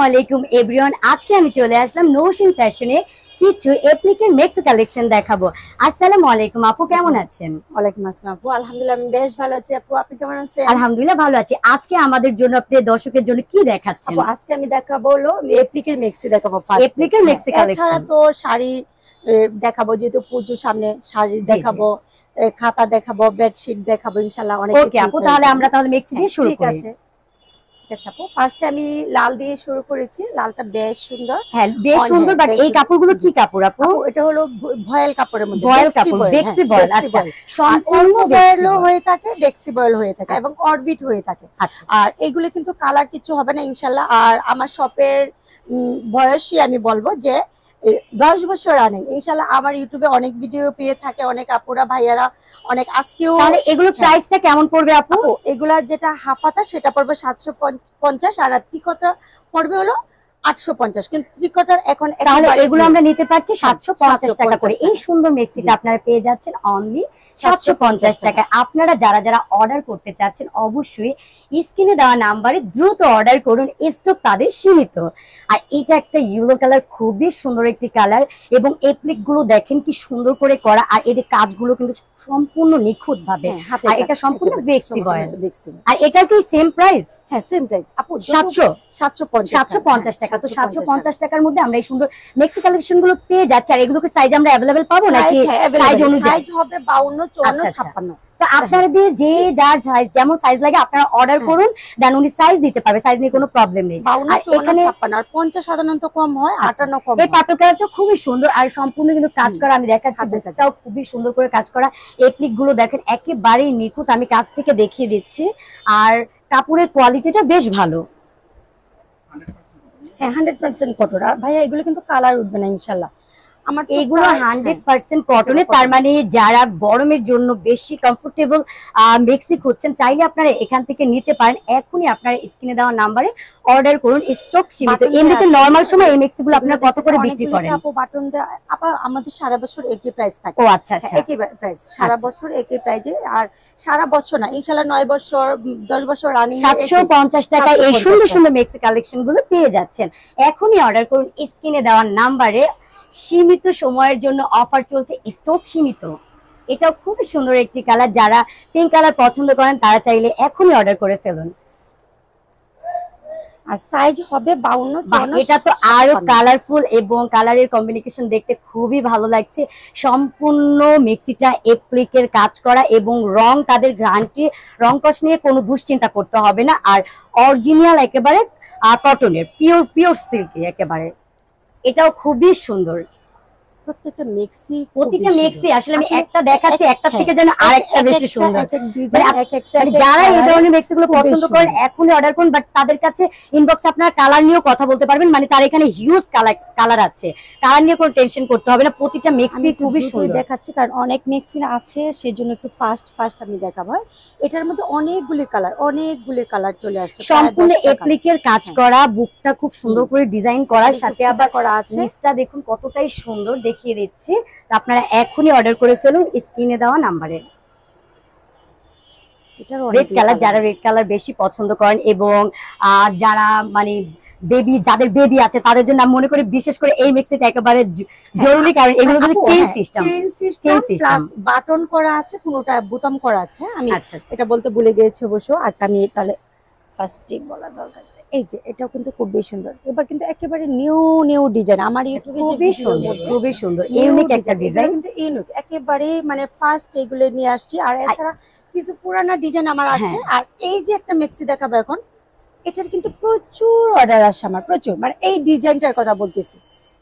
আলাইকুম এভরিওয়ান, আজকে আমি চলে আসলাম নৌশিন ফ্যাশনে কিছু এপ্লিকের মেক্সি কালেকশন দেখাবো। আসসালামু আলাইকুম আপু, কেমন আছেন? ওয়ালাইকুম আসসালাম আপু, আলহামদুলিল্লাহ আমি বেশ ভালো আছি। আপু আপনি কেমন আছেন? আলহামদুলিল্লাহ ভালো আছি। আজকে আমাদের জন্য প্রিয় দর্শকের জন্য কি দেখাচ্ছেন? আপু আজকে আমি দেখাবো হলো এপ্লিকের মেক্সি দেখাবো। এপ্লিকের মেক্সি কালেকশন এছাড়া তো শাড়ি দেখাবো, যেহেতু পুজোর সামনে শাড়ি দেখাবো, খাতা দেখাবো, বেডশিট দেখাবো ইনশাআল্লাহ অনেক কিছু। ওকে আপু, তাহলে আমরা মেক্সি দিয়ে শুরু করি। ঠিক আছে আপু, ফার্স্টে আমি লাল দিয়ে শুরু করেছি। লালটা বেশ সুন্দর। হ্যাঁ বেশ সুন্দর, বাট এই কাপড়গুলো কি কাপড় আপু? এটা হলো ভয়েল কাপড়ের মধ্যে, ভয়েল কাপড়, বেক্সি ভয়েল। আচ্ছা, সম্পূর্ণ ভয়েল হয়ে থাকে, বেক্সি ভয়েল হয়ে থাকে এবং অরবিট হয়ে থাকে। আর এগুলো কিন্তু কালার কিছু হবে না ইনশাআল্লাহ। আর আমার শপের বয়সই আমি বলবো যে 10 বছর রানিং ইনশাআল্লাহ। আমার ইউটিউবে অনেক ভিডিও পেয়ে থাকে অনেক আপুরা ভাইয়ারা, অনেক আজকেও। এগুলো প্রাইসটা কেমন পড়বে আপু? এগুলা যেটা হাফাতা সেটা পড়বে 750, আর ত্রিকোটা পড়বে হলো 850। কিন্তু ত্রিকোটার এখন এগুলো আমরা নিতে পারছি 750 টাকা করে। এই সুন্দর মেক্সিটা আপনারা পেয়ে যাচ্ছেন অনলি 750 টাকা। আপনারা যারা যারা অর্ডার করতে চাচ্ছেন অবশ্যই স্ক্রিনে দেওয়া নাম্বারে দ্রুত অর্ডার করুন, স্টক তাদের সীমিত। আর এটা একটা ইয়েলো কালার, খুবই সুন্দর একটি কালার, এবং এপ্লিক গুলো দেখেন কি সুন্দর করে করা। আর এদের কাজগুলো কিন্তু সম্পূর্ণ নিখুঁত ভাবে। আর এটা সম্পূর্ণ বেক্সি ভয়েল। আর এটা কি সেম প্রাইস? হ্যাঁ সেম প্রাইস আপু, 750 টাকা। তো 750 টাকার মধ্যে আমরা এই সুন্দর মেক্সি কালেকশন গুলো পেয়ে যাচ্ছি। আর এগুলোকে সাইজ আমরা अवेलेबल পাবো নাকি সাইজ অনুযায়ী? সাইজ হবে 52, 54, 56। তো আপনাদের যে যার সাইজ যেমন সাইজ লাগে আপনারা অর্ডার করুন, দেন উনি সাইজ দিতে পারবে, সাইজ নিয়ে কোনো প্রবলেম নেই। 52, 54, 56 আর 50 সাধারণত কম হয়, 58 কম। এই পার্পল কালারটা খুবই সুন্দর আর সম্পূর্ণ কিন্তু কাজ করা। আমি দেখাচ্ছি, বুকটাও খুবই সুন্দর করে কাজ করা। এপ্লিক গুলো দেখেন একেবারেই নিখুঁত, আমি কাছ থেকে দেখিয়ে দিচ্ছি। আর কাপড়ের কোয়ালিটিটা বেশ ভালো। হ্যাঁ 100% কটন। আর ভাইয়া এগুলো কিন্তু কালার উঠবে না ইনশাআল্লাহ। আমার এগুলো 100% কটনের, তার মানে যারা গরমের জন্য বেশি কমফোর্টেবল মেক্সি খুঁজছেন চাইলে আপনারা এখান থেকে নিতে পারেন। এখনই আপনারা স্ক্রিনে দেওয়া নাম্বারে অর্ডার করুন, স্টক সীমিত। এমনিতে নরমাল সময় এই মেক্সি গুলো আপনারা কত করে বিক্রি করেন? আপু বাটন আপা আমাদের সারা বছর একই প্রাইস থাকে। ও আচ্ছা আচ্ছা, একই প্রাইস সারা বছর একই প্রাইসে। আর সারা বছর না ইনশাআল্লাহ 9 বছর 10 বছর রানিং 750 টাকায় এই সুন্দর সুন্দর মেক্সি কালেকশন গুলো পেয়ে যাচ্ছেন। এখনই অর্ডার করুন স্ক্রিনে দেওয়া নাম্বারে। সীমিত সময়ের জন্য অফার চলছে, স্টক সীমিত। এটাও খুব সুন্দর একটি কালার, যারা পিঙ্ক কালার পছন্দ করেন তারা চাইলে এখনই অর্ডার করে ফেলুন। আর সাইজ হবে 52, 54। এটা তো আরো কালারফুল এবং কালারের কম্বিনেশন দেখতে খুবই ভালো লাগছে। সম্পূর্ণ মেক্সিটা এপ্লিকের কাজ করা এবং রং তাদের গ্যারান্টি, রং কস্ট নিয়ে কোনো দুশ্চিন্তা করতে হবে না। আর অরিজিনাল একেবারে কটনের, পিওর সিল্কি একেবারে। এটাও খুবই সুন্দর। প্রত্যেকটা মেক্সি আসলে আমি একটা দেখাচ্ছি, একটা থেকে যেন আরেকটা বেশি সুন্দর। যারা এই ধরনের মেক্সি গুলো পছন্দ করেন এখনই অর্ডার করুন। বাট তাদের কাছে ইনবক্সে আপনারা কালার নিয়েও কথা বলতে পারবেন, মানে তার এখানে হিউজ কালার আছে, কালার নিয়ে কোনো টেনশন করতে হবে না। প্রতিটা মেক্সি খুবই সুন্দর দেখাচ্ছি, কারণ অনেক মেক্সি আছে সেজন্য একটু ফাস্ট আমি দেখাবো। এটার মধ্যে অনেকগুলি কালার চলে আসছে। সম্পূর্ণ এপ্লিকের কাজ করা, বুকটা খুব সুন্দর করে ডিজাইন করার সাথে আবার করা আছে। নিচটা দেখুন কতটাই সুন্দর, দেখিয়ে দিচ্ছি। তো আপনারা এখনই অর্ডার করে ফেলুন স্ক্রিনে দেওয়া নাম্বারে। রেড কালার, যারা রেড কালার বেশি পছন্দ করেন এবং যারা মানে যাদের বেবি আছে তাদের জন্য আমি মনে করি বিশেষ করে এই মেক্সিটা একেবারে জরুরি, কারণ এগুলো কিন্তু চেইন সিস্টেম প্লাস বাটন করা আছে, কোনটা বোতাম করা আছে। আমি এটা বলতে ভুলে গিয়েছি অবশ্য। আচ্ছা আমি তাহলে ফার্স্টে বলা দরকার। এই যে এটাও কিন্তু খুব বেশি সুন্দর। এবার কিন্তু একেবারে নিউ ডিজাইন আমার ইউটিউবে খুবই সুন্দর ইউনিক একটা ডিজাইন, কিন্তু ইউনিক একেবারে মানে ফার্স্ট এগুলো নিয়ে আসছি। আর এছাড়া কিছু পুরানা ডিজাইন আমার আছে। আর এই যে একটা মেক্সি দেখাবো এখন, এটার কিন্তু প্রচুর অর্ডার আসে আমার, প্রচুর, মানে এই ডিজাইনটার কথা বলতেছি।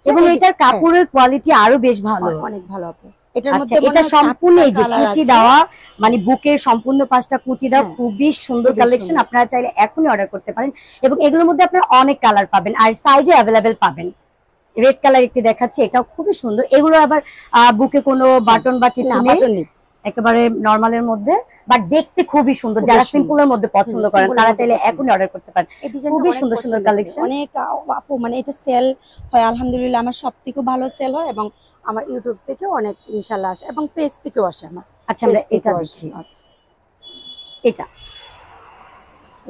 এবং এটার কাপড়ের কোয়ালিটি আরো বেশ ভালো, অনেক ভালো আপু। এটার মধ্যে এটা সম্পূর্ণ এই যে কুচি দেওয়া, মানে বুকের সম্পূর্ণ পাঁচটা কুচি দেওয়া, খুবই সুন্দর কালেকশন। আপনারা চাইলে এখনই অর্ডার করতে পারেন এবং এগুলোর মধ্যে আপনারা অনেক কালার পাবেন আর সাইজও অ্যাভেলেবেল পাবেন। রেড কালার একটি দেখাচ্ছে, এটাও খুবই সুন্দর। এগুলো আবার বুকে কোনো বাটন বা কিছু নেই, একেবারে নরমালের মধ্যে, বাট দেখতে খুবই সুন্দর। যারা সিম্পলের মধ্যে পছন্দ করেন তারা চাইলে এখনই অর্ডার করতে পারেন। খুবই সুন্দর কালেকশন। অনেক আপু মানে এটা সেল হয় আলহামদুলিল্লাহ, আমার সব থেকে ভালো সেল হয় এবং আমার ইউটিউব থেকেও অনেক ইনশাআল্লাহ আসে এবং পেজ থেকেও আসে আমার। আচ্ছা আমরা এটা দেখি। আচ্ছা এটা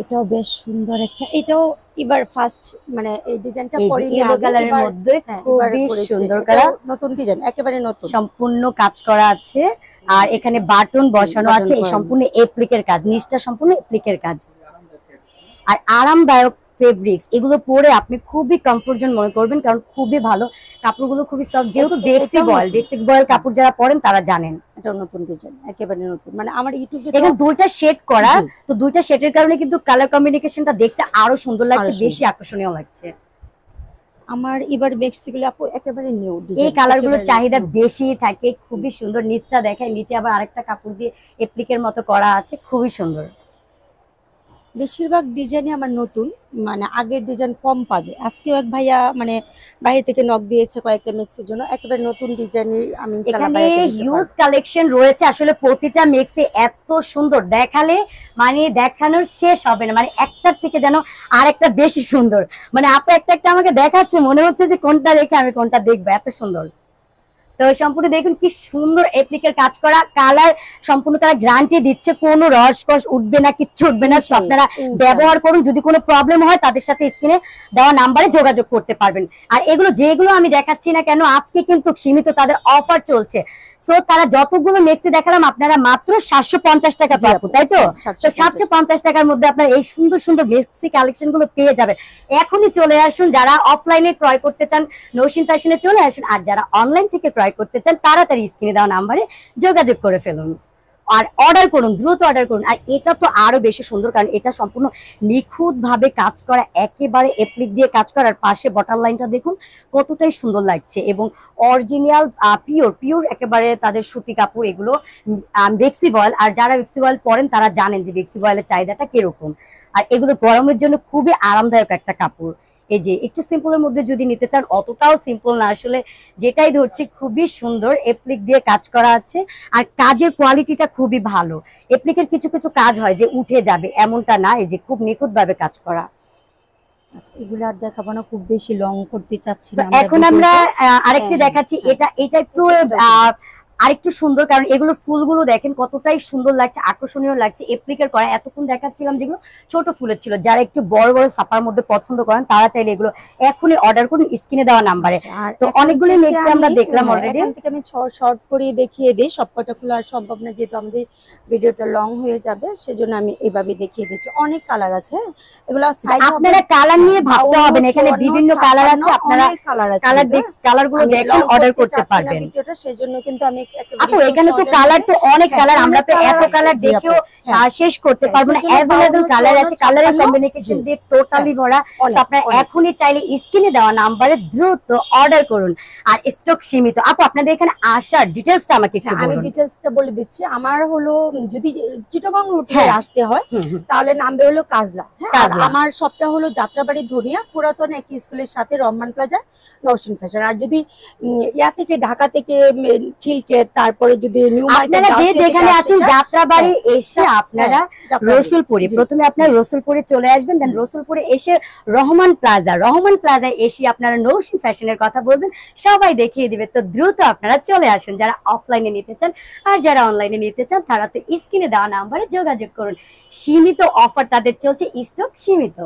এটাও বেশ সুন্দর একটা, এটাও এবার ফার্স্ট মানে এই ডিজাইনটা এই যে পরিনি ইয়েলো আগে, কালারের এবার মধ্যে এবারে খুবই করেছি। সুন্দর এটাও কালার, নতুন ডিজাইন, একেবারে নতুন, সম্পূর্ণ কাজ করা আছে। আর এখানে বাটন বসানো বাটন আছে, এই করা সম্পূর্ণ এপ্লিকের কাজ, নিচটা সম্পূর্ণ এপ্লিকের কাজ। আর আরামদায়ক ফেব্রিক্স, এগুলো পরে আপনি খুবই কমফোর্ট মনে করবেন, কারণ খুবই ভালো কাপড়গুলো, খুবই সফট, যেহেতু ডেক্সি বয়েল কাপড় যারা পরেন তারা জানেন। এটাও নতুন ডিজাইন, একেবারে নতুন, মানে আমার ইউটিউবে এখানে দুইটা শেড করা, তো দুইটা শেডের কারণে কিন্তু কালার কম্বিনেশনটা দেখতে আরো সুন্দর লাগছে, বেশি আকর্ষণীয় লাগছে। আমার এবার বেক্সিগুলো আপু একেবারে নিউ ডিজাইন, এই কালারগুলোর চাহিদা বেশি থাকে, খুবই সুন্দর। নিচটা দেখায়, নিচে আবার আরেকটা কাপড় দিয়ে এপ্লিকের মতো করা আছে, খুবই সুন্দর। বেশিরভাগ ডিজাইনই আমার নতুন, মানে আগের ডিজাইন কম পাবে। আজকেও এক ভাইয়া মানে বাইরে থেকে নক দিয়েছে কয়েকটা মিক্সের জন্য, একেবারে নতুন ডিজাইনের আমি এখানে হিউজ কালেকশন রয়েছে, আসলে প্রতিটা মিক্সে এত সুন্দর, দেখালে মানে দেখানোর শেষ হবে না, মানে একটার থেকে যেন আরেকটা বেশি সুন্দর, মানে আপনি একটা একটা আমাকে দেখাচ্ছে, মনে হচ্ছে যে কোনটা রেখে আমি কোনটা দেখবো, এত সুন্দর। তো সম্পূর্ণ দেখুন কি সুন্দর এপ্লিকের কাজ করা, কালার সম্পূর্ণ তারা গ্যারান্টি দিচ্ছে, কোনো রসকস উঠবে না, কিচ্ছু উঠবে না। আপনারা ব্যবহার করুন, যদি কোনো প্রবলেম হয় তাদের সাথে স্ক্রিনে দেওয়া নাম্বারে যোগাযোগ করতে পারবেন। আর এগুলো যেগুলো আমি দেখাচ্ছি না কেন, আজকে কিন্তু সীমিত তাদের অফার চলছে, সো তারা যতগুলো মেক্সি দেখালাম আপনারা মাত্র 750 টাকা পাবেন, তাই তো? 750 টাকার মধ্যে আপনারা এই সুন্দর সুন্দর মেক্সি কালেকশন গুলো পেয়ে যাবেন। এখনই চলে আসুন, যারা অফলাইনে ক্রয় করতে চান নৌশিন ফ্যাশনে চলে আসুন, আর যারা অনলাইন থেকে ক্রয় করতে চান তাড়াতাড়ি স্ক্রিনে দেওয়া নাম্বারে যোগাযোগ করে ফেলুন আর অর্ডার করুন, দ্রুত অর্ডার করুন। আর এটা তো আরো বেশি সুন্দর, কারণ এটা সম্পূর্ণ নিখুঁত ভাবে কাজ করা, একেবারে এপ্লিক দিয়ে কাজ করার, পাশে বটল লাইনটা দেখুন কতটাই সুন্দর লাগছে, এবং অরিজিনাল পিওর একেবারে তাদের সুতি কাপড়, এগুলো বেক্সি বয়েল। আর যারা বেক্সি বয়েল পরেন তারা জানেন যে বেক্সি বয়েলের চাহিদাটা কিরকম। আর এগুলো গরমের জন্য খুবই আরামদায়ক একটা কাপড়। এই যে একটু সিম্পলের মধ্যে যদি নিতে চান, অতটাও সিম্পল না আসলে, যেটাই ধরছি খুবই সুন্দর, এপ্লিক দিয়ে কাজ করা আছে। আর কাজের কোয়ালিটিটা খুবই ভালো, এপ্লিকের কিছু কিছু কাজ হয় যে উঠে যাবে, এমনটা না, এই যে খুব নিখুঁত ভাবে কাজ করা। আচ্ছা, এগুলো আর দেখাবো না, খুব বেশি লং করতে চাচ্ছি না। এখন আমরা আরেকটি দেখাচ্ছি, এটা একটু আরেকটু সুন্দর, কারণ এগুলো ফুলগুলো দেখেন কতটাই সুন্দর লাগছে, আকর্ষণীয় লাগছে। এপ্লিকের করা এতক্ষণ দেখাচ্ছিলাম যেগুলো ছোট ফুলের ছিল, যারা একটু বড় বড় ছাপার মধ্যে পছন্দ করেন তারা চাইলে এগুলো এখনই অর্ডার করুন স্ক্রিনে দেওয়া নাম্বারে। তো অনেকগুলো মেক্সি আমরা দেখলাম অলরেডি, এখান থেকে আমি শর্ট করে দেখিয়ে দিই, সবকটা খোলা সম্ভব না যেহেতু আমাদের ভিডিওটা লং হয়ে যাবে, সেজন্য আমি এইভাবে দেখিয়ে দিচ্ছি। অনেক কালার আছে, এগুলো আপনারা কালার নিয়ে ভাবতে হবে না, এখানে বিভিন্ন কালার আছে, আপনারা কালারগুলো দেখেন অর্ডার করতে পারবেন। ভিডিওটা সেজন্য কিন্তু আমি আপু এখানে তো কালার তো অনেক কালার, আমরা তো এত কালার দেখেও শেষ করতে পারবো না, অ্যাভেলেবল কালার আছে, কালারের কম্বিনেশন দিয়ে টোটালি ভরা। আপনারা এখনই চাইলে স্ক্রিনে দেওয়া নাম্বারে দ্রুত অর্ডার করুন, আর স্টক সীমিত। আপু আপনাদের এখানে আসার ডিটেইলসটা আমাকে একটু বলুন। আমি ডিটেইলসটা বলে দিচ্ছি। আমার হলো যদি চিটাগং রুটে আসতে হয় তাহলে নামবে হলো কাজলা, হ্যাঁ। আমার শপটা হলো যাত্রাবাড়ি ধনিয়া, পুরাতন এক স্কুলের সাথে রহমান প্লাজা, নৌশিন ফ্যাশন। আর যদি ইয়া থেকে ঢাকা থেকে খিলকে, তারপরে যদি নিউ মার্কেট, আপনারা যে যেখানে আছেন যাত্রাবাড়ি এসে আপনারা রসুলপুরে, প্রথমে আপনারা রসুলপুরে চলে আসবেন, দেন রসুলপুরে এসে রহমান প্লাজায় এসে আপনারা নৌশিন ফ্যাশনের কথা বলবেন, সবাই দেখিয়ে দিবে। তো দ্রুত আপনারা চলে আসুন, যারা অফলাইনে নিতে চান আর যারা অনলাইনে নিতে চান তারা তো স্ক্রিনে দেওয়া নাম্বারে যোগাযোগ করুন। সীমিত অফার তাদের চলছে, স্টক সীমিত।